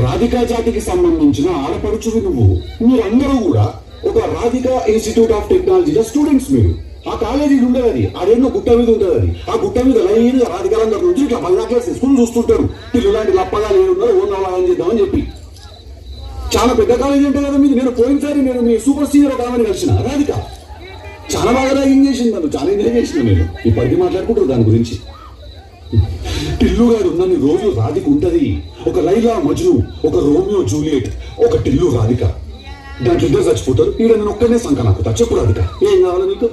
రాధికా జాతికి సంబంధించిన ఆడపడుచువి నువ్వు. మీరందరూ కూడా ఒక రాధికా ఇన్స్టిట్యూట్ ఆఫ్ టెక్నాలజీలో స్టూడెంట్స్. మీరు ఆ కాలేజీలు ఉండదు, అది అదేందో గుట్ట మీద ఉంటుంది. అది ఆ గుట్ట మీద లైన్ రాధికాలందరి నుంచి ఇట్లా మహిళా స్కూల్ చూస్తుంటారు. పిల్లలు లాంటి లప్పగా లేడున్నారు, ఓన్ ఆదాయం చేద్దామని చెప్పి. చాలా పెద్ద కాలేజీ అంటే కదా మీది. నేను పోయినసారి నేను మీ సూపర్ సీనియర్ ఒక ఆమెను కలిసిన రాధిక. చాలా బాగా ర్యాగింగ్ చేసింది, నన్ను చాలా ఎంజాయ్ చేసిన. నేను ఇప్పటికీ మాట్లాడుకుంటారు దాని గురించి. టిల్లు గారు ఉన్నన్ని రోజులు రాధిక ఉంటది. ఒక లైలా మజ్ను, ఒక రోమియో జూలియట్, ఒక టిల్లు రాధిక. దాంట్లో ఇద్దరు చచ్చిపోతారు. ఈడ నేను ఒక్కడనే సంక నాకు చెప్పు రాధిక, ఏం కావాలి నీకు?